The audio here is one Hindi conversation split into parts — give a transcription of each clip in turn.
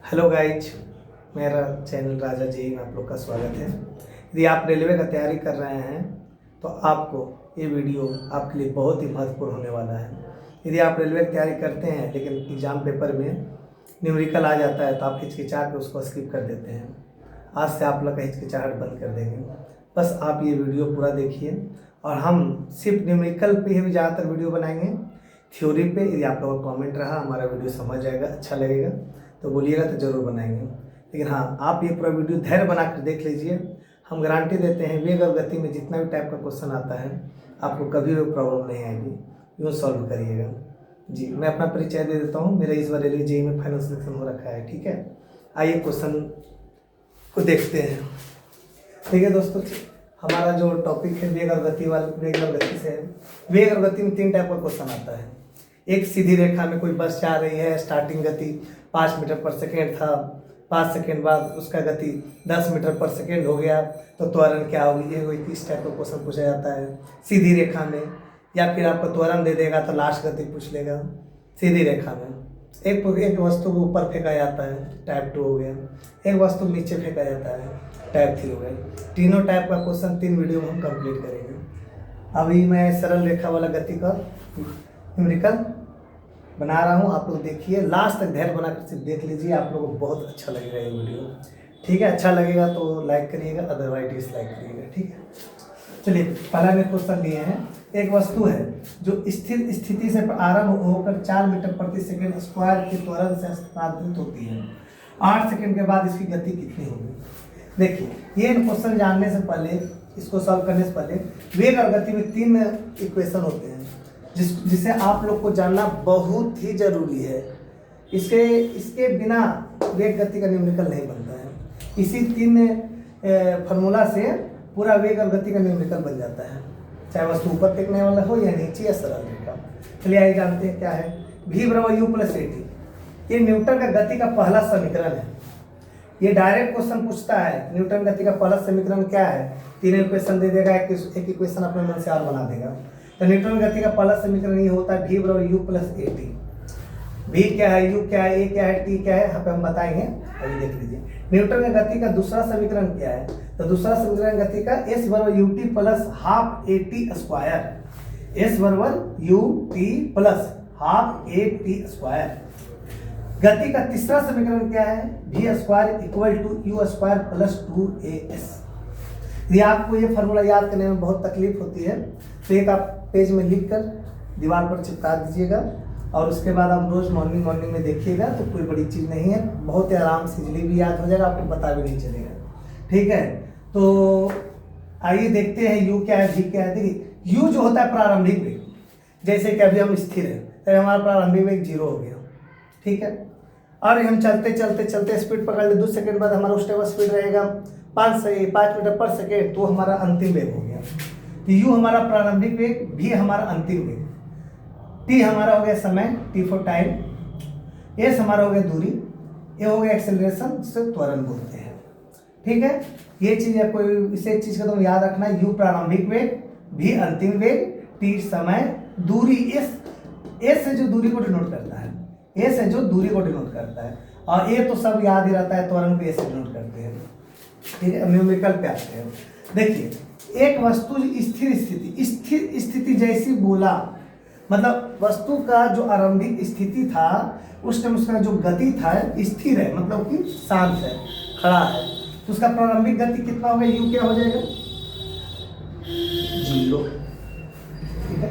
हेलो गाइज, मेरा चैनल राजा जी में आप लोग का स्वागत है। यदि आप रेलवे का तैयारी कर रहे हैं तो आपको ये वीडियो आपके लिए बहुत ही महत्वपूर्ण होने वाला है। यदि आप रेलवे की तैयारी करते हैं लेकिन एग्ज़ाम पेपर में न्यूमेरिकल आ जाता है तो आप हिचकिचा के उसको स्किप कर देते हैं। आज से आप लोग का हिचकिचाहट बंद कर देंगे। बस आप ये वीडियो पूरा देखिए और हम सिर्फ न्यूमेरिकल पे ही ज़्यादातर वीडियो बनाएंगे। थ्योरी पे यदि आप लोगों का कॉमेंट रहा, हमारा वीडियो समझ आएगा, अच्छा लगेगा तो बोलिएगा तो ज़रूर बनाएंगे। लेकिन हाँ, आप ये पूरा वीडियो धैर्य बना कर देख लीजिए। हम गारंटी देते हैं वेग और गति में जितना भी टाइप का क्वेश्चन आता है आपको कभी भी प्रॉब्लम नहीं आएगी, यूँ सॉल्व करिएगा। जी, मैं अपना परिचय दे देता हूँ। मेरा इस बार रेलवे जेईई में फाइनल सिलेक्शन हो रखा है, ठीक है। आइए क्वेश्चन को देखते हैं। ठीक है दोस्तों, हमारा जो टॉपिक है वेग और गति वाला, वेग और गति से है। वेग और गति में तीन टाइप का क्वेश्चन आता है। एक सीधी रेखा में कोई बस जा रही है, स्टार्टिंग गति 5 मीटर पर सेकेंड था, 5 सेकेंड बाद उसका गति 10 मीटर पर सेकेंड हो गया तो त्वरण क्या होगी, ये कोई इस टाइप का क्वेश्चन पूछा जाता है सीधी रेखा में। या फिर आपको त्वरण दे देगा तो लास्ट गति पूछ लेगा सीधी रेखा में। एक वस्तु को ऊपर फेंका जाता है, टाइप 2 हो गया। एक वस्तु को नीचे फेंका जाता है, टाइप 3 हो गया। तीनों टाइप का क्वेश्चन 3 वीडियो में हम कंप्लीट करेंगे। अभी मैं सरल रेखा वाला गति का न्यूमेरिकल बना रहा हूँ, आप लोग देखिए, लास्ट तक धैर्य बनाकर सिर्फ देख लीजिए, आप लोगों को बहुत अच्छा लगेगा ये वीडियो। ठीक है, अच्छा लगेगा तो लाइक करिएगा, अदरवाइज डिसलाइक करिएगा। ठीक है, चलिए पहला में क्वेश्चन दिए हैं। एक वस्तु है जो स्थिर स्थिति से आरंभ होकर 4 मीटर प्रति सेकेंड स्क्वायर के त्वरण से स्थानांतरित होती है। 8 सेकेंड के बाद इसकी गति कितनी होगी। देखिए, ये क्वेश्चन जानने से पहले, इसको सॉल्व करने से पहले वेग और गति में 3 इक्वेशन होते हैं जिसे आप लोग को जानना बहुत ही जरूरी है। इसके बिना वेग गति का न्यूमेरिकल नहीं बनता है। इसी 3 फार्मूला से पूरा वेग और गति का न्यूमेरिकल बन जाता है, चाहे वस्तु ऊपर फेंकने वाला हो या नीचे या सरल रेखा। चलिए आइए जानते हैं क्या है। v बराबर u प्लस at, ये न्यूटन का गति का पहला समीकरण है। ये डायरेक्ट क्वेश्चन पूछता है न्यूटन गति का पहला समीकरण क्या है। 3 इक्वेशन दे देगा, एक इक्वेशन अपने मन से और बना देगा। तो न्यूटन गति का पहला समीकरण ये होता है v बराबर u प्लस at। v क्या है, u क्या है, a क्या है, t क्या है, यहाँ पे हम बताएंगे, अभी देख लीजिए। न्यूटन का गति का दूसरा समीकरण क्या है, तो दूसरा समीकरण गति का s बराबर ut plus half at square. s बराबर ut plus half at square. गति का तीसरा समीकरण क्या है, v square equal to u square plus 2as। यदि आपको ये फार्मूला याद करने में बहुत तकलीफ होती है तो एक आप पेज में लिख कर दीवार पर चिपका दीजिएगा और उसके बाद आप रोज मॉर्निंग में देखिएगा, तो कोई बड़ी चीज़ नहीं है, बहुत ही आराम से इजली भी याद हो जाएगा, आपको पता भी नहीं चलेगा। ठीक है, तो आइए देखते हैं u क्या है, v क्या है। देखिए, u जो होता है प्रारंभिक वेग, जैसे कि अभी हम स्थिर है तो हमारा प्रारंभिक वेग 0 हो गया। ठीक है, और हम चलते चलते चलते स्पीड पकड़ ले, 2 सेकेंड बाद हमारा उस टाइम स्पीड रहेगा 5 मीटर पर सेकेंड, तो हमारा अंतिम वेग हो गया। तो u हमारा प्रारंभिक वेग, v हमारा अंतिम वेग, t हमारा हो गया समय, t फॉर टाइम, s हमारा हो गया दूरी, a हो गया एक्सेलरेशन, जिसे त्वरण बोलते हैं। ठीक है, ये चीज है, कोई इसे चीज का तो याद रखना है। u प्रारंभिक वेग, v अंतिम वेग, t समय, दूरी, s से जो दूरी को डिनोट करता है, s है जो दूरी को डिनोट करता है, और a तो सब याद ही रहता है, त्वरण को a से डिनोट करते हैं। ठीक है, न्यूमेरिकल पे आते हैं। देखिए, एक वस्तु स्थिर स्थिति जैसी बोला, मतलब वस्तु का जो आरंभिक स्थिति था उस टाइम उसका जो गति था स्थिर है, मतलब कि शांत है, खड़ा है, तो उसका प्रारंभिक गति कितना होगा, u क्या हो जाएगा, 0। ठीक है,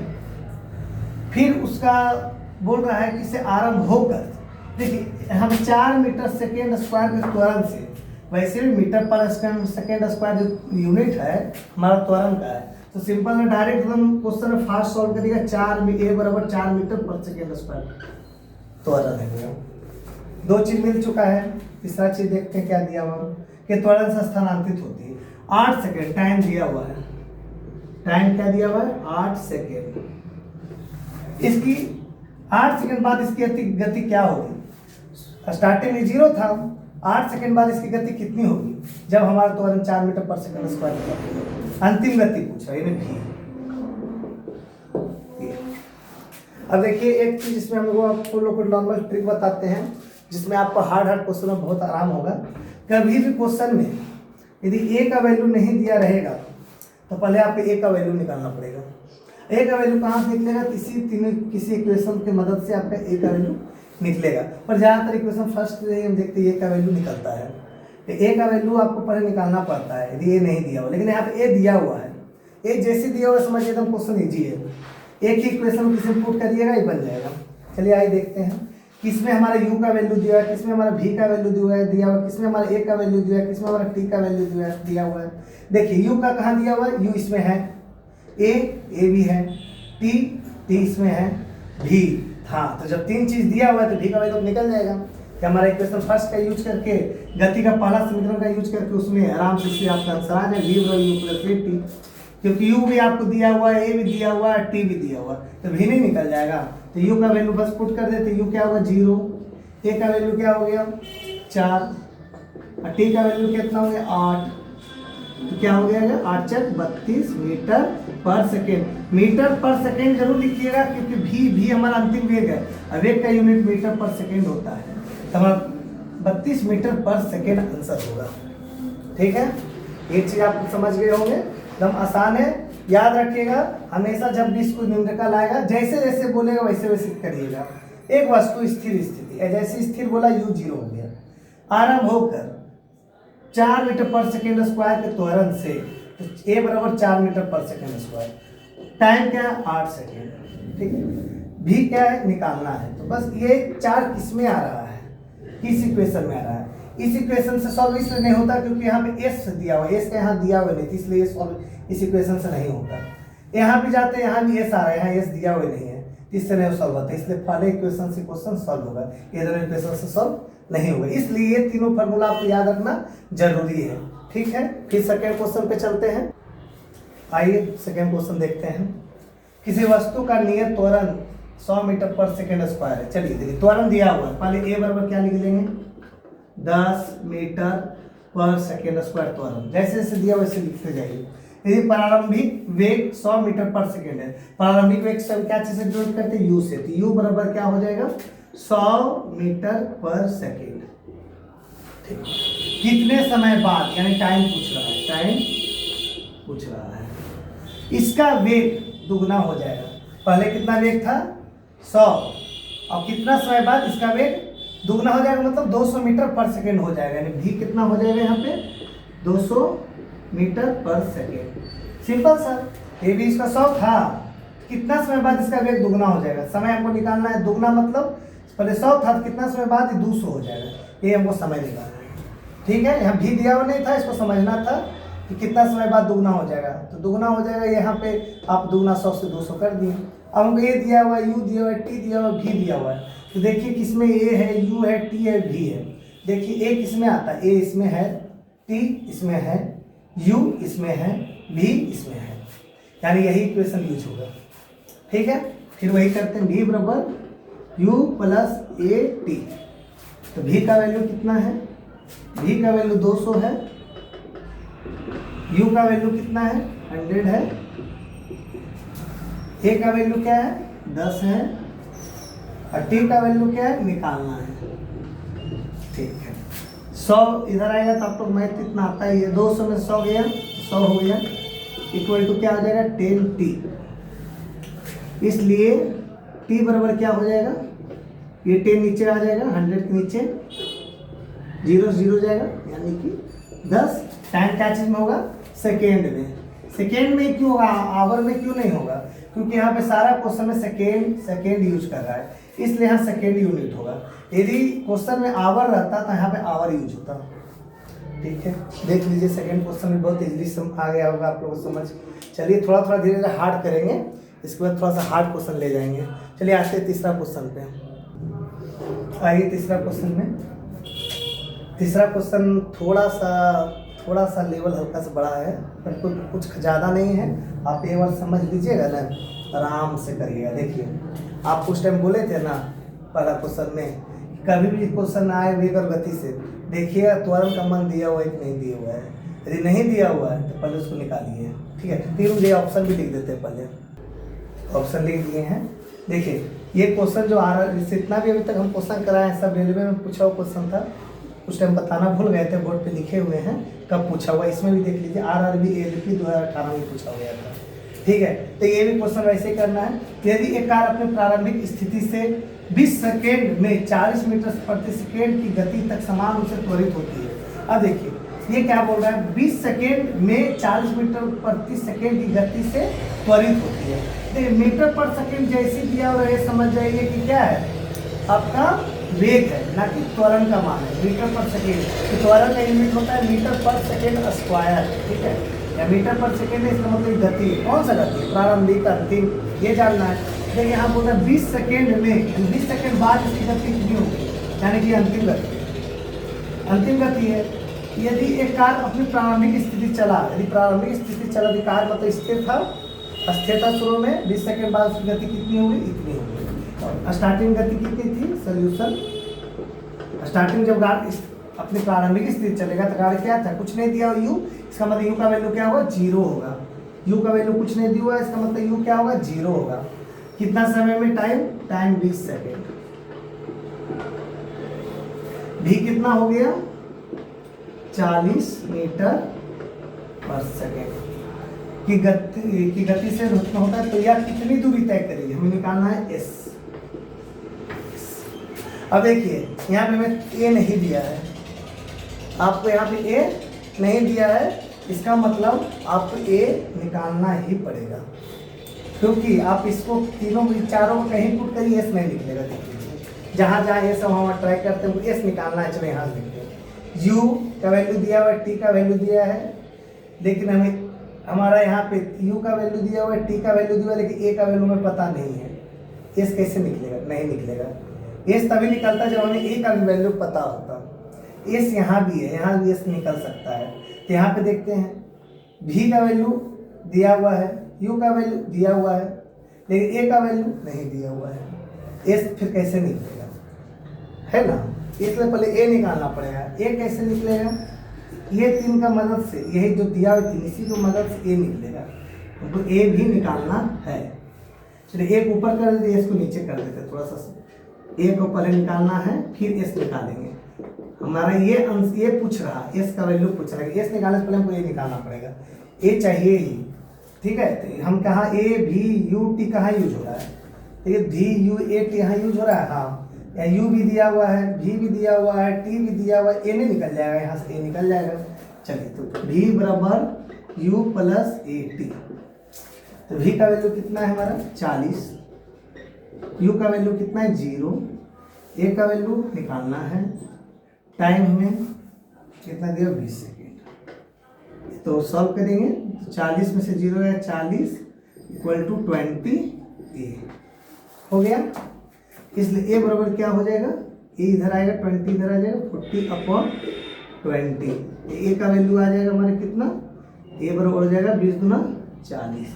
फिर उसका बोल रहा है कि इसे आरंभ होकर, देखिए हम 4 मीटर सेकेंड स्क्वायर के त्वरण से, वैसे भी मीटर पर सेकेंड स्क्वायर जो यूनिट है हमारा त्वरण का है, तो सिंपल है, डायरेक्ट हम क्वेश्चन में फास्ट सॉल्व करिएगा। a बराबर 4 मीटर पर सेकेंड स्क्वायर त्वरण है। 2 चीज मिल चुका है, तीसरा चीज देखते हैं क्या दिया हुआ कि त्वरण से स्थानांतरित होती है 8 सेकेंड, टाइम दिया हुआ है, टाइम क्या दिया हुआ है, 8 सेकेंड। इसकी 8 सेकेंड बाद इसकी गति क्या होगी, स्टार्टिंग में 0 था, 8 सेकेंड बाद इसकी गति कितनी होगी जब हमारा त्वरण 4 मीटर पर सेकेंड स्क्वायर। अंतिम गति पूछा है v। अब देखिए, एक चीज इसमें हम लोग आपको नॉर्मल ट्रिक बताते हैं। जिसमें आपको हार्ड क्वेश्चन में बहुत आराम होगा। कभी भी क्वेश्चन में यदि ए का वैल्यू नहीं दिया रहेगा तो पहले आपको ए का वैल्यू निकालना पड़ेगा। ए का वैल्यू कहाँ से निकलेगा? किसी इक्वेशन की मदद से आपका ए का वैल्यू निकलेगा। पर ज़्यादातर इक्वेशन फर्स्ट हम देखते हैं ए का वैल्यू निकलता है। तो ए का वैल्यू आपको पहले निकालना पड़ता है यदि ए नहीं दिया हुआ, लेकिन यहाँ पे ए दिया हुआ है। ए जैसे दिया हुआ समझिए एकदम क्वेश्चन ईजी है। एक ही इक्वेशन किसी पुट करिएगा ये बन जाएगा। चलिए आइए देखते हैं किसमें हमारा u का वैल्यू दिया है, किसमें हमारा v का वैल्यू दिया हुआ है, किसमें हमारा a का वैल्यू दिया है, किसमें हमारा t का वैल्यू दिया हुआ है। देखिए u का कहाँ दिया हुआ है? u इसमें है, a भी है, t इसमें है, v। हाँ, तो जब तीन चीज दिया हुआ है तो v का वैल्यू निकल जाएगा। कि हमारा इक्वेशन फर्स्ट का यूज करके, गति का पहला समीकरण का यूज करके उसमें आराम से आपका आंसर आ जाए v बराबर u प्लस टी। क्योंकि u भी आपको दिया हुआ है, a भी दिया हुआ है, t भी दिया हुआ है, तो v नहीं निकल जाएगा। तो u का वैल्यू बस पुट कर देते, u क्या होगा 0, a का वैल्यू क्या हो गया 4 और t का वैल्यू कितना हो गया 8। तो क्या हो गया 8 चक 32 मीटर पर सेकेंड। मीटर पर सेकेंड जरूर लिखिएगा क्योंकि v हमारा अंतिम वेग है और वेग का यूनिट मीटर पर सेकेंड होता है। तो हमारा 32 मीटर पर सेकेंड आंसर होगा। ठीक है, ये चीज आप समझ गए होंगे, एकदम आसान है। याद रखिएगा हमेशा जब भी इसको न्यूमेरिकल आएगा जैसे जैसे बोलेगा वैसे वैसे करिएगा। एक वस्तु स्थिर स्थिति है, जैसे स्थिर बोला u 0 हो गया, आरंभ होकर 4 मीटर पर सेकेंड स्क्वायर के त्वरण से, तो a बराबर 4 मीटर पर सेकेंड स्क्वायर, टाइम क्या है 8 सेकेंड। ठीक है, v क्या है निकालना है। तो बस ये 4 किस में आ रहा है, किस इक्वेशन में आ रहा है। इस इक्वेशन से सॉल्व इसलिए नहीं होता क्योंकि यहाँ पे s दिया हुआ है, s का यहाँ दिया हुआ नहीं, इसलिए सॉल्व इस इक्वेशन से नहीं होता। यहाँ भी जाते हैं, यहाँ भी s आ रहा है, यहाँ s दिया हुआ नहीं है, इससे नहीं सॉल्व होता। इसलिए पहले इक्वेशन से क्वेश्चन सॉल्व होगा, ये दोनों इक्वेशन से सॉल्व नहीं होगा। इसलिए ये तीनों फार्मूला आपको याद रखना जरूरी है। ठीक है, फिर सेकेंड क्वेश्चन पे चलते हैं। आइए सेकेंड क्वेश्चन देखते हैं। किसी वस्तु का नियत त्वरण 100 मीटर पर सेकेंड स्क्वायर है। चलिए देखिए त्वरण दिया हुआ है, पहले a बराबर क्या लिख लेंगे 10 मीटर पर सेकेंड स्क्वायर त्वरण, जैसे जैसे दिया वैसे लिखते जाइए। यदि प्रारंभिक वेग 100 मीटर पर सेकेंड है, प्रारंभिक वेग से क्या चीज से डिनोट करते हैं u से, तो u बराबर क्या हो जाएगा 100 मीटर पर सेकेंड। ठीक, कितने समय बाद, यानी टाइम पूछ रहा है, टाइम पूछ रहा है, इसका वेग दुगना हो जाएगा। पहले कितना वेग था 100 और कितना समय बाद इसका वेग दुगना हो जाएगा, मतलब 200 मीटर पर सेकेंड हो जाएगा। यानी v कितना हो जाएगा यहाँ पे 200 मीटर पर सेकेंड। सिंपल सर, ये भी इसका 100 था, कितना समय बाद इसका वेग दुगना हो जाएगा। समय हमको निकालना है, दुगना मतलब पहले 100 था, कितना समय बाद 200 हो जाएगा, ये हमको समय निकालना है। ठीक है, यहाँ भी दिया हुआ नहीं था, इसको समझना था कि कितना समय बाद दुगना हो जाएगा। तो दुगना हो जाएगा, यहाँ पे आप दुगना 100 से 200 कर दिए। अब हमको a दिया हुआ है, u दिया हुआ है, t दिया हुआ है, v दिया हुआ है। तो देखिए किसमें a है, u है, t है, v है। देखिए a किसमें आता है, a इसमें है, t इसमें है, u इसमें है, v इसमें है, यानी यही इक्वेशन यूज होगा। ठीक है, फिर वही करते हैं, v बराबर u प्लस a t। तो v का वैल्यू कितना है, v का वैल्यू 200 है, u का वैल्यू कितना है 100 है, a का वैल्यू क्या है 10 है और t का वैल्यू क्या है निकालना है। ठीक है, 100 इधर आएगा तो आप लोग मैथ इतना आता है, ये 200 में 100 गया, 100 हो गया, इक्वल टू क्या हो जाएगा 10t। इसलिए t बराबर क्या हो जाएगा, ये 10 नीचे आ जाएगा, 100 के नीचे 0 0 जाएगा, यानी कि 10। टाइम क्या चीज में होगा सेकेंड में। सेकेंड में क्यों होगा, आवर में क्यों नहीं होगा, क्योंकि यहाँ पे सारा क्वेश्चन में सेकेंड यूज कर रहा है, इसलिए यहाँ सेकेंड यूनिट होगा। यदि क्वेश्चन में आवर रहता तो यहाँ पे आवर यूज होता। ठीक है, देख लीजिए सेकेंड क्वेश्चन में बहुत इजीली आ गया होगा आप लोगों को समझ। चलिए थोड़ा थोड़ा धीरे धीरे हार्ड करेंगे, इसके बाद थोड़ा सा हार्ड क्वेश्चन ले जाएंगे। चलिए आते हैं तीसरा क्वेश्चन पे। आइए तीसरा क्वेश्चन में, तीसरा क्वेश्चन थोड़ा सा लेवल हल्का सा बड़ा है, पर कुछ ज़्यादा नहीं है। आप ये बात समझ लीजिएगा ना, आराम से करिएगा। देखिए आप उस टाइम बोले थे ना पहला क्वेश्चन में, कभी भी क्वेश्चन आए वेग और गति से देखिएगा त्वरण का मान दिया हुआ है कि नहीं दिया हुआ है। यदि नहीं दिया हुआ है तो पहले उसको निकालिए। ठीक है, फिर मुझे ऑप्शन भी लिख देते हैं, पहले ऑप्शन लिख दिए हैं। देखिए ये क्वेश्चन जो आ रहा है, जितना भी अभी तक हम क्वेश्चन कराए हैं सब रेलवे में पूछा हुआ क्वेश्चन था। उस टाइम बताना भूल गए थे, बोर्ड पे लिखे हुए हैं कब पूछा हुआ। इसमें भी देख लीजिए, RRB ALP 2018 में पूछा गया था। ठीक है, तो ये भी क्वेश्चन वैसे ही करना है। यदि एक कार अपने प्रारंभिक स्थिति से 20 सेकेंड में 40 मीटर प्रति सेकेंड की गति तक समान रूप से त्वरित होती है। अब देखिए ये क्या बोल रहा है, 20 सेकेंड में 40 मीटर प्रति सेकेंड की गति से त्वरित होती है। देखिए मीटर पर सेकेंड जैसे दिया और ये समझ जाइए कि क्या है, आपका वेग है, ना कि त्वरण का मान है। मीटर पर सेकेंड, तो त्वरण का यूनिट होता है मीटर पर सेकेंड स्क्वायर। ठीक है, या मीटर पर सेकेंड है, इसका मतलब गति। कौन सा गति, प्रारंभिक अंतिम, ये जानना है। देखिए यहाँ बोल रहा है 20 सेकेंड में, 20 सेकेंड बाद इसकी गति कितनी होगी, यानी कि अंतिम गति, अंतिम गति है। यदि एक कार अपनी प्रारंभिक स्थिति चला, यदि प्रारंभिक स्थिति चला, यदि कार मतलब स्थिर था, स्थिर था शुरू में, 20 सेकेंड बाद उसकी गति कितनी होगी, इतनी होगी। और स्टार्टिंग गति कितनी थी, सोल्यूशन स्टार्टिंग जब कार अपनी प्रारंभिक स्थिति चलेगा तो कार क्या था, कुछ नहीं दिया u, इसका मतलब u का वैल्यू क्या होगा, 0 होगा। u का वैल्यू कुछ नहीं दिया हुआ, इसका मतलब u क्या होगा, 0 होगा। कितना समय में, टाइम 20 सेकेंड। v कितना हो गया, 40 मीटर पर सेकेंड की गति से रुकना होता है। तो यह कितनी दूरी तय करेगी, हमें निकालना है s। अब देखिए यहाँ पे हमें a नहीं दिया है, आपको यहाँ पे a नहीं दिया है, इसका मतलब आपको a निकालना ही पड़ेगा, क्योंकि आप इसको तीनों चारों को कहीं पुट करिए s नहीं निकलेगा। देखिए जहाँ जहाँ ये सब हम ट्राई करते हैं s निकालना है। चलो यहाँ देखते हैं, u का वैल्यू दिया हुआ है, t का वैल्यू दिया है, लेकिन हमें हमारा यहाँ पे u का वैल्यू दिया हुआ है, t का वैल्यू दिया हुआ है, लेकिन a का वैल्यू हमें पता नहीं है। s कैसे निकलेगा, नहीं निकलेगा। s तभी निकलता जब हमें a का वैल्यू पता होता। s यहाँ भी है, यहाँ भी s निकल सकता है। तो यहाँ पे देखते हैं, v का वैल्यू दिया हुआ है, u का वैल्यू दिया हुआ है, लेकिन a का वैल्यू नहीं दिया हुआ है। s फिर कैसे निकलेगा, है ना, इसलिए पहले a निकालना पड़ेगा। a कैसे निकलेगा, ये 3 का मदद से, यही जो दिया हुआ 3, इसी की मदद से a निकलेगा। हमको a भी निकालना है। चलिए एक ऊपर कर देते, इसको नीचे कर देते, थोड़ा सा a को पहले निकालना है, फिर s निकालेंगे। हमारा ये अंश ये पूछ रहा, s का वैल्यू पूछ रहा है, s निकालने से पहले हमको a निकालना पड़ेगा। a चाहिए ही, ठीक है। तो हम कहाँ a v u t कहाँ यूज हो रहा है, देखिए v u a t यहाँ यूज हो रहा है। हाँ, या u भी दिया हुआ है, v भी दिया हुआ है, t भी दिया हुआ है, a नहीं निकल जाएगा, यहाँ से a निकल जाएगा। चलिए तो v बराबर u प्लस a t, तो v का वैल्यू कितना है हमारा 40, u का वैल्यू कितना है 0, a का वैल्यू निकालना है। टाइम हमें कितना दिया 20 सेकेंड, तो सॉल्व करेंगे तो 40 में से 0 है 40 इक्वल टू 20 a हो गया। इसलिए a बराबर क्या हो जाएगा, a इधर आएगा, 20 इधर आ जाएगा, 40/20। a का वैल्यू आ जाएगा हमारे कितना, a बराबर हो जाएगा 20 गुना 40,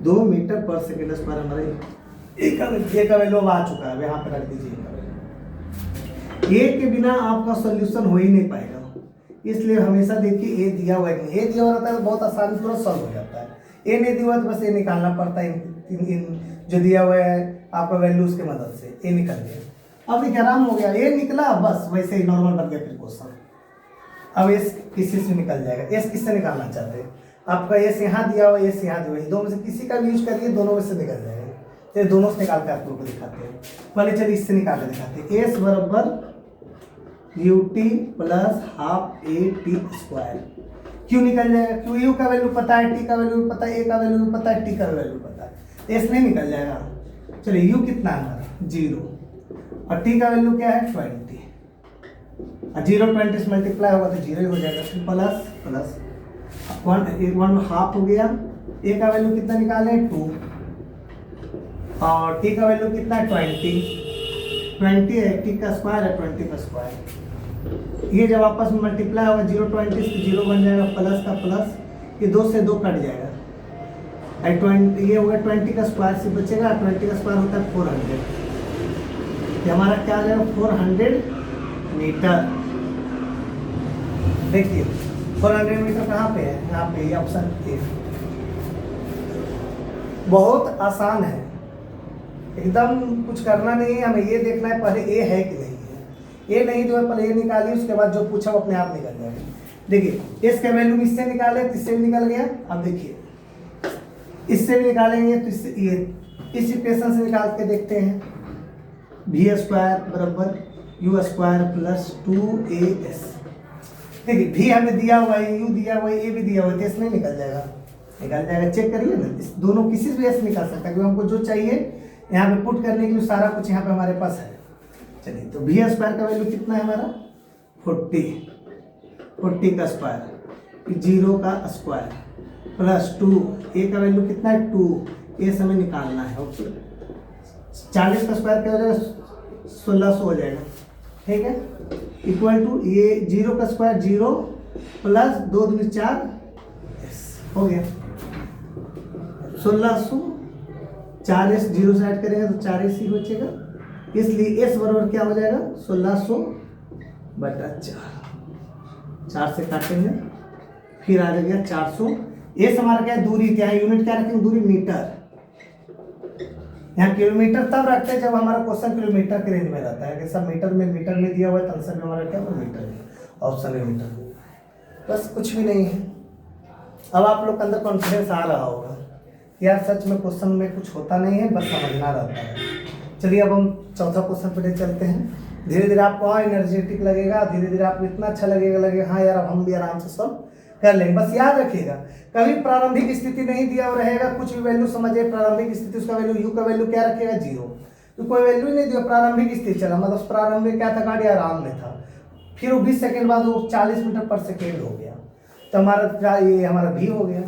2 मीटर पर सेकेंड स्क्वायर हमारे a का वैल्यू अब आ चुका है। यहाँ पे रख दीजिए, a के बिना आपका सॉल्यूशन हो ही नहीं पाएगा। इसलिए हमेशा देखिए a दिया हुआ है, a दिया हुआ रहता है तो बहुत आसानी से तुरंत सॉल्व हो जाता है। a नहीं दिया हुआ तो बस a निकालना पड़ता है, इन जो दिया हुआ है आपका वैल्यू, उसके मदद से a निकल गया। अब देखिए आराम हो गया, a निकला, बस वैसे ही नॉर्मल बन गया फिर क्वेश्चन। अब s किसी से निकल जाएगा, s किससे निकालना चाहते हैं, आपका s यहाँ दिया हुआ, s यहाँ दिया हुआ, दोनों में से किसी का भी यूज करिए, दोनों में से निकल जाएगा। तो दोनों से निकाल कर आप लोग को दिखाते हैं। पहले चलिए इससे निकाल कर दिखाते हैं। s बराबर ut plus half a t square, क्यों निकल जाएगा, क्यों u का वैल्यू पता है, t का वैल्यू पता है, a का वैल्यू पता है, t का वैल्यू पता है, s नहीं निकल जाएगा। चलिए u कितना है हमारा 0 और t का वैल्यू क्या है 20, और 0 20 से मल्टीप्लाई होगा तो 0 ही हो जाएगा। फिर प्लस प्लस 1 हाफ हो गया, a का वैल्यू कितना निकाले 2 और t का वैल्यू कितना है 20 है, t का स्क्वायर है 20 का स्क्वायर। ये जब आपस में मल्टीप्लाई होगा 0 20 से 0 बन जाएगा, प्लस का प्लस, ये 2 से 2 कट जाएगा, 20 ये होगा 20 का स्क्वायर से बचेगा, 20 का स्क्वायर होता है 400। ये हमारा क्या आ जाएगा 400 मीटर। देखिए 400 मीटर कहाँ पे है, यहाँ पे, ये ऑप्शन ए। बहुत आसान है, एकदम कुछ करना नहीं है, हमें ये देखना है पहले ए है कि नहीं है। ए नहीं जो है पहले ए निकालिए, उसके बाद जो पूछा वो अपने आप निकल जाएगा। देखिए इसका वैल्यू इससे निकाले तो इससे भी निकल गया। अब देखिए इससे भी निकालेंगे तो इससे ये इस इक्वेशन से निकाल के देखते हैं। वी स्क्वायर बराबर यू स्क्वायर प्लस 2as। देखिए वी हमें दिया हुआ है, यू दिया हुआ है, ए भी दिया हुआ है, तो इसमें निकल जाएगा, निकल जाएगा। चेक करिए ना, इस दोनों किसी भी ऐसे निकाल सकता है, क्योंकि हमको जो चाहिए यहाँ पे पुट करने के लिए सारा कुछ यहाँ पे हमारे पास है। चलिए तो वी स्क्वायर का वैल्यू कितना है हमारा 40 का स्क्वायर 0 का स्क्वायर प्लस 2 ए का वैल्यू कितना है 2 ए समय निकालना है। ओके 40 का स्क्वायर क्या हो जाएगा 1600 हो जाएगा, ठीक है। इक्वल टू ये 0 का स्क्वायर 0 प्लस 2 दूनी 4 हो गया 1600। 4s 0 से ऐड करेंगे तो 4s ही बचेगा, इसलिए s बराबर क्या हो जाएगा 1600 बटा 4 से काटेंगे फिर आ जाएगा 400। s हमारा क्या है दूरी, क्या है यूनिट क्या रखेंगे दूरी मीटर। यहाँ किलोमीटर तब रखते हैं जब हमारा क्वेश्चन किलोमीटर के रेंज में रहता है, कि सब मीटर में दिया हुआ है, आंसर में हमारा क्या मीटर है, ऑप्शन है मीटर। बस कुछ भी नहीं है। अब आप लोग के अंदर कॉन्फिडेंस आ रहा होगा यार सच में क्वेश्चन में कुछ होता नहीं है, बस समझना रहता है। चलिए अब हम चौथा क्वेश्चन पे चलते हैं। धीरे धीरे आपको और एनर्जेटिक लगेगा, धीरे धीरे आपको इतना अच्छा लगेगा हाँ यार अब हम भी आराम से सब कर लेंगे। बस याद रखिएगा कभी प्रारंभिक स्थिति नहीं दिया हुआ रहेगा, कुछ भी वैल्यू समझे प्रारंभिक स्थिति, उसका वैल्यू यू का वैल्यू क्या रखेगा 0, तो कोई वैल्यू नहीं दिया। प्रारंभिक स्थिति चला मतलब प्रारंभिक क्या था, गाड़ी आराम में था, फिर वो 20 सेकेंड बाद वो 40 मीटर पर सेकेंड हो गया, तो हमारा ये हमारा भी हो गया।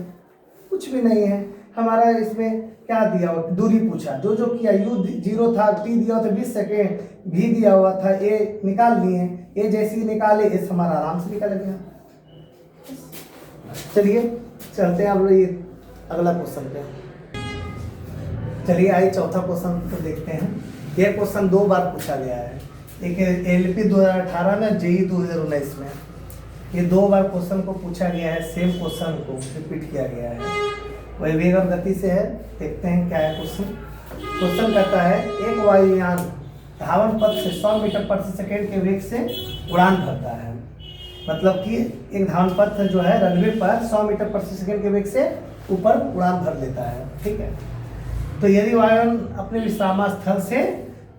कुछ भी नहीं है हमारा इसमें, क्या दिया हुआ दूरी पूछा, जो जो किया यू 0 था, टी दिया हुआ था 20 सेकेंड, भी दिया हुआ था, ए निकाल लिए, ए जैसे ही निकाले एस हमारा आराम से निकल गया। चलिए चलते हैं अब ये अगला क्वेश्चन पे। चलिए आइए चौथा क्वेश्चन को देखते हैं। यह क्वेश्चन 2 बार पूछा गया है, एक एलपी 2018 में, जेई 2019 में। ये 2 बार क्वेश्चन को पूछा गया है, सेम क्वेश्चन को रिपीट किया गया है, वही वेग और गति से है। देखते हैं क्या है क्वेश्चन। क्वेश्चन कहता है एक वायुयान धावन पथ से 100 मीटर प्रति सेकेंड के वेग से उड़ान भरता है। मतलब कि एक धावन पथ जो है रनवे पर 100 मीटर प्रति सेकेंड के वेग से ऊपर उड़ान भर लेता है, ठीक है। तो यदि वायुयान अपने विश्राम स्थल से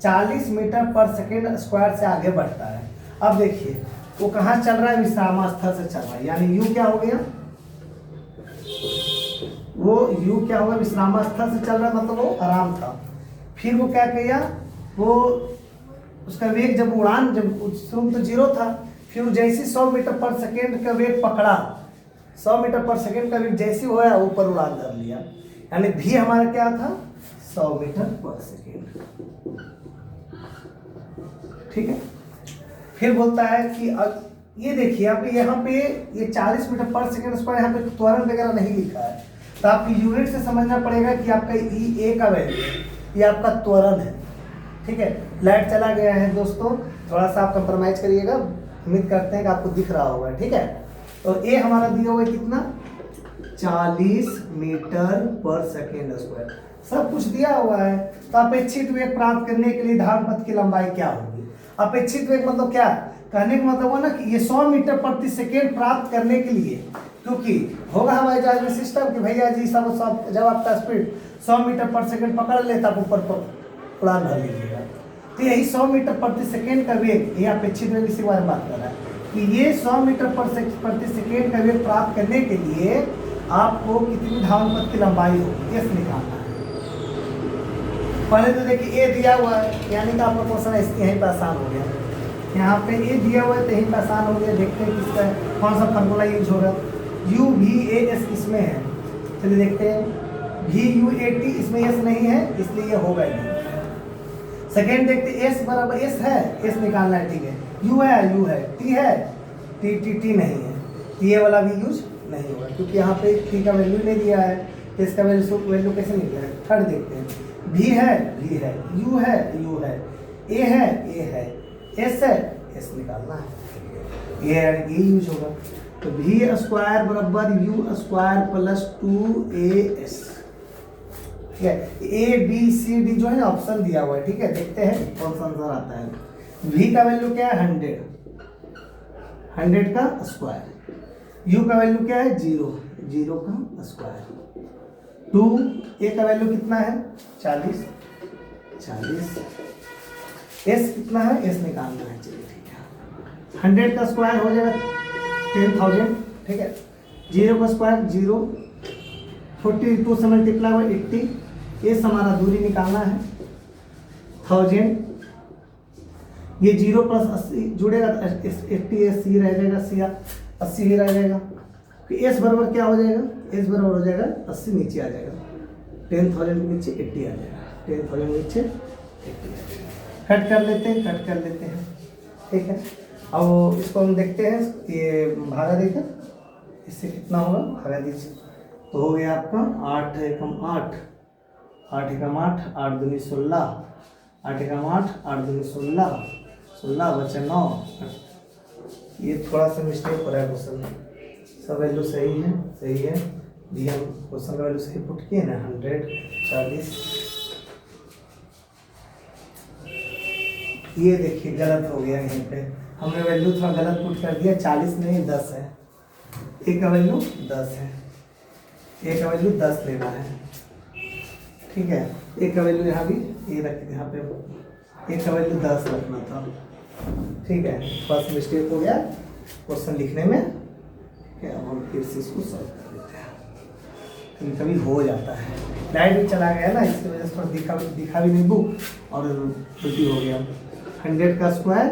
40 मीटर पर सेकेंड स्क्वायर से आगे बढ़ता है। अब देखिए वो कहाँ चल रहा है, विश्राम स्थल से चल रहा है, यानी यू क्या हो गया, वो यू क्या होगा विश्राम स्थल से चल रहा है, मतलब वो आराम था। फिर वो क्या किया, वो उसका वेग जब उड़ान जब शुरू तो 0 था, फिर जैसे 100 मीटर पर सेकेंड का वेग पकड़ा, 100 मीटर पर सेकेंड का वेग जैसे होया ऊपर उड़ान कर लिया, यानी भी हमारा क्या था 100 मीटर पर सेकेंड, ठीक है। फिर बोलता है कि ये देखिए आप यहाँ पे ये 40 मीटर पर सेकेंड स्क्वायर, यहाँ पे त्वरण वगैरह नहीं लिखा है, तो आपकी यूनिट से समझना पड़ेगा कि आपका ई ए का वैल्यू ये आपका त्वरण है, ठीक है। लाइट चला गया है दोस्तों, थोड़ा सा आप कंप्रोमाइज करिएगा, उम्मीद करते हैं कि आपको दिख रहा होगा, ठीक है। तो ए हमारा दिया हुआ है कितना 40 मीटर पर सेकेंड स्क्वायर, सब कुछ दिया हुआ है। तो अपेक्षित वेग प्राप्त करने के लिए धावन पथ की लंबाई क्या होगी। अपेक्षित वेग मतलब क्या, कहने का मतलब हुआ ना कि ये 100 मीटर प्रति सेकेंड प्राप्त करने के लिए, क्योंकि होगा हवाई जहाज में सिस्टम कि भैया जी सब जब आपका स्पीड 100 मीटर पर सेकेंड पकड़ लेता आप ऊपर उड़ान भर लीजिएगा, तो यही 100 मीटर प्रति सेकेंड का वेग, ये अपेक्षित वेग इसी बारे में बात कर रहा है कि ये 100 मीटर प्रति सेकेंड का वेग प्राप्त करने के लिए आपको कितनी धावन पथ की लंबाई होगी, ये निकालना है। पहले तो देखिए ए दिया हुआ है, यानी कि आपका क्वेश्चन यहीं पर आसान हो गया। यहाँ पे ए दिया हुआ है तो यहीं पर आसान हो गया। देखते हैं किसका कौन सा फार्मूला यूज होगा। यू वी ए एस इसमें है, चलिए देखते हैं। वी यू ए टी इसमें एस नहीं है, इसलिए ये होगा नहीं। सेकेंड देखते एस बराबर एस है, एस निकालना है, ठीक है। यू है, टी है, टी टी टी नहीं है, टी ए वाला भी यूज नहीं होगा, क्योंकि यहाँ पे टी का वैल्यू नहीं दिया है, तो इसका वैल्यू कैसे निकला है। थर्ड देखते हैं, भी है, यू है, ए है, एस है, एस निकालना है, ये यूज होगा। तो भी स्क्वायर बराबर यू स्क्वायर प्लस 2as, ठीक है। ABCD जो है ना ऑप्शन दिया हुआ है, ठीक है, देखते हैं कौन सा आंसर आता है। V का वैल्यू क्या है 100 का स्क्वायर। U का वैल्यू क्या है 0 का स्क्वायर। 2 A का वैल्यू कितना है 40। S कितना है, S निकालना है, चलिए ठीक है। 100 का स्क्वायर हो जाएगा 10,000, ठीक है। 0 का स्क्वायर 0, 42 से मल्टीप्लाई हुआ 80। S हमारा दूरी निकालना है 1000। ये 0 प्लस 80 जुड़ेगा तो 80 80 रह जाएगा, 80 ही रह जाएगा। फिर S बराबर क्या हो जाएगा, S बराबर हो जाएगा 80 नीचे आ जाएगा, 10,000 के नीचे 80 आ जाएगा, 10,000 के नीचे 80 आ जाएगा। कट कर लेते हैं, ठीक है। अब इसको हम देखते हैं, ये भागा देकर इससे कितना होगा, भागा दीजिए तो हो गया आपका 8 एकम 8, 8 एकम 8, 8 दूनी 16, 8 एकम 8, 8 दूनी 16, 16 बचे 9। ये थोड़ा सा मिस्टेक हो रहा है क्वेश्चन में, सब वैल्यू सही है जी। हम क्वेश्चन का वैल्यू सही पुट किए ना 140। ये देखिए गलत हो गया, यहीं पे हमने वैल्यू थोड़ा गलत पुट कर दिया, 40 नहीं 10 है। A का वैल्यू 10 है, A का वैल्यू 10 लेना है, ठीक है। A का वैल्यू यहाँ भी ये रख, यहाँ पे A का वैल्यू 10 रखना था, ठीक है। फर्स्ट मिस्टेक हो गया क्वेश्चन लिखने में, ठीक है। अब हम फिर से इसको सॉल्व कर लेते हैं, कभी कभी हो जाता है, लाइट भी चला गया ना, इसकी वजह से थोड़ा दिखा भी नहीं बुक और गलती हो गया। 100 का स्क्वायर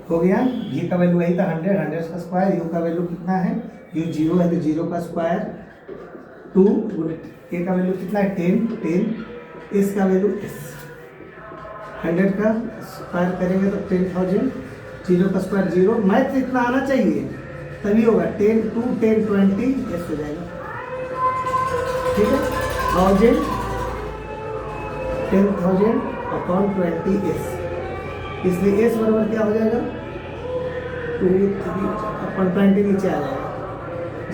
हो गया, ये का वैल्यू वही था 100 का स्क्वायर। U का वैल्यू कितना है, U 0 है तो 0 का स्क्वायर। 2 A का वैल्यू कितना है 10, S का वैल्यू S। 100 का स्क्वायर करेंगे तो 10,000, 0 का स्क्वायर 0। मैथ इतना आना चाहिए तभी होगा, 10 2 10 20 S हो जाएगा, ठीक है। 10,000 अपॉन 20S, इसलिए S बराबर क्या हो जाएगा 2 3 अपॉन 20 नीचे आ जाएगा।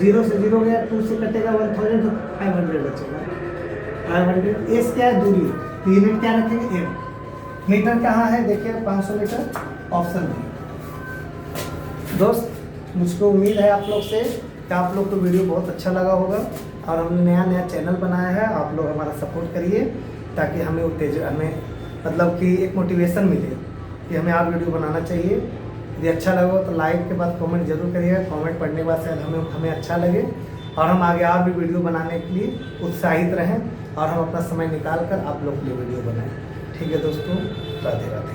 0 से 0 गया, 2 से कटेगा 1000 तो 500 बचेगा, 500। S क्या है दूरी, यूनिट क्या रखेंगे M। मीटर कहाँ है देखिए 500 मीटर, ऑप्शन बी। दोस्त मुझको उम्मीद है आप लोग से कि आप लोग को वीडियो बहुत अच्छा लगा होगा, और हमने नया चैनल बनाया है, आप लोग हमारा सपोर्ट करिए ताकि हमें हमें मतलब कि एक मोटिवेशन मिले कि हमें और वीडियो बनाना चाहिए। यदि अच्छा लगा तो लाइक के बाद कमेंट जरूर करिएगा, कमेंट पढ़ने के बाद शायद हमें अच्छा लगे और हम आगे और भी वीडियो बनाने के लिए उत्साहित रहें और हम अपना समय निकाल कर आप लोग के लिए वीडियो बनाएं। ठीक है दोस्तों, राधे राधे।